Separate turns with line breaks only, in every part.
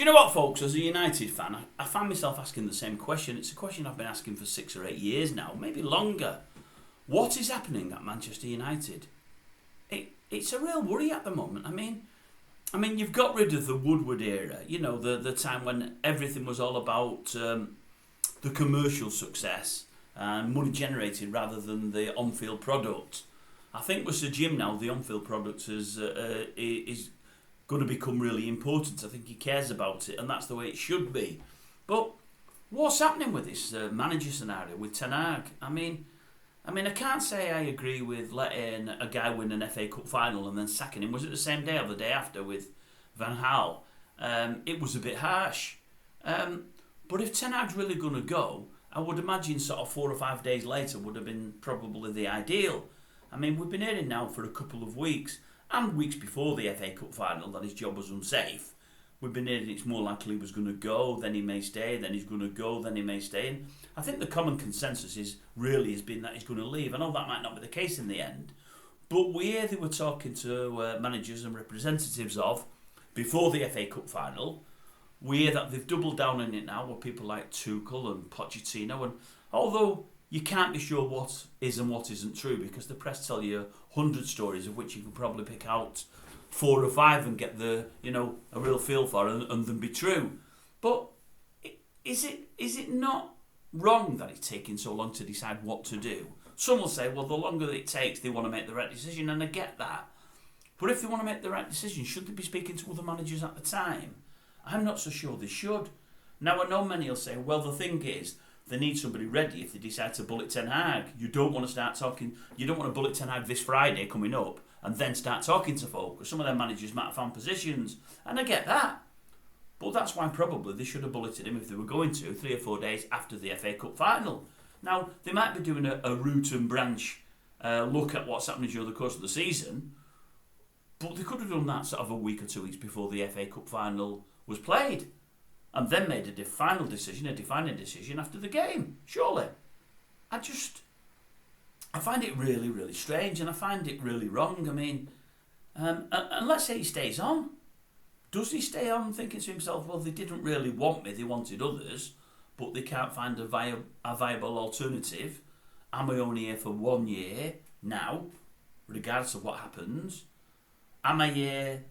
Do you know what, folks? As a United fan, I find myself asking the same question. It's a question I've been asking for 6 or 8 years now, maybe longer. What is happening at Manchester United? It's a real worry at the moment. I mean, you've got rid of the Woodward era. You know, the time when everything was all about the commercial success and money generated rather than the on-field product. I think with Sir Jim now, the on-field product is going to become really important. I think he cares about it, and that's the way it should be. But what's happening with this manager scenario with Ten Hag? I mean, I can't say I agree with letting a guy win an FA Cup final and then sacking him. Was it the same day or the day after with Van Gaal? It was a bit harsh. But if Ten Hag's really going to go, I would imagine sort of 4 or 5 days later would have been probably the ideal. I mean, we've been hearing now for a couple of weeks, and weeks before the FA Cup final, that his job was unsafe. We've been hearing it's more likely he was going to go, then he may stay, then he's going to go, then he may stay. And I think the common consensus has been that he's going to leave. I know that might not be the case in the end, but we hear they were talking to managers and representatives of, before the FA Cup final, we hear that they've doubled down on it now with people like Tuchel and Pochettino. And although you can't be sure what is and what isn't true, because the press tell you 100 stories of which you can probably pick out 4 or 5 and get a real feel for and them be true. But is it not wrong that it's taking so long to decide what to do? Some will say, well, the longer that it takes, they want to make the right decision, and I get that. But if they want to make the right decision, should they be speaking to other managers at the time? I'm not so sure they should. Now, I know many will say, well, the thing is, they need somebody ready if they decide to bullet Ten Hag. You don't want to bullet Ten Hag this Friday coming up and then start talking to folk, because some of their managers might have found positions, and I get that. But that's why probably they should have bulleted him if they were going to 3 or 4 days after the FA Cup final. Now, they might be doing a root and branch look at what's happening during the course of the season, but they could have done that sort of a week or 2 weeks before the FA Cup final was played, and then made a defining decision after the game, surely. I find it really, really strange, and I find it really wrong. I mean, and let's say he stays on. Does he stay on thinking to himself, well, they didn't really want me, they wanted others, but they can't find a viable alternative? Am I only here for 1 year now, regardless of what happens? Am I here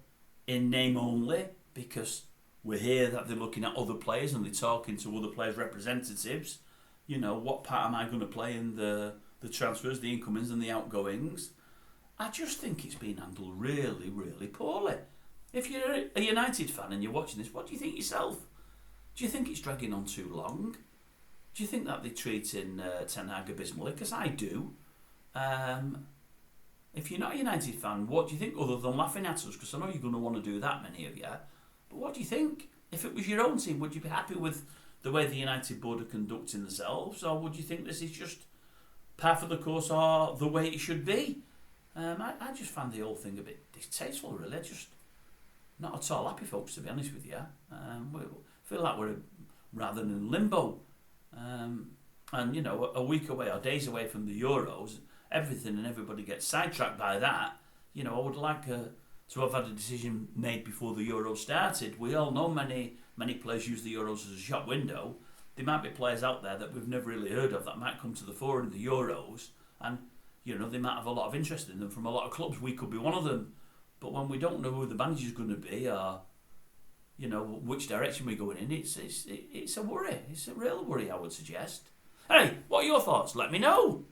in name only because we hear that they're looking at other players and they're talking to other players' representatives? You know, what part am I going to play in the transfers, the incomings and the outgoings? I just think it's been handled really, really poorly. If you're a United fan and you're watching this, what do you think yourself? Do you think it's dragging on too long? Do you think that they're treating Ten Hag abysmally? Because I do. If you're not a United fan, what do you think, other than laughing at us? Because I know you're going to want to do that, many of you. But what do you think? If it was your own team, would you be happy with the way the United board are conducting themselves? Or would you think this is just par for the course or the way it should be? I just find the whole thing a bit distasteful, really. Just not at all happy, folks, to be honest with you. We feel like we're rather in limbo. And, you know, a week away or days away from the Euros, everything and everybody gets sidetracked by that. You know, I would like to have had a decision made before the Euros started. We all know many players use the Euros as a shop window. There might be players out there that we've never really heard of that might come to the fore in the Euros, and, you know, they might have a lot of interest in them from a lot of clubs. We could be one of them. But when we don't know who the manager's going to be, or, you know, which direction we're going in, it's a worry. It's a real worry, I would suggest. Hey, what are your thoughts? Let me know.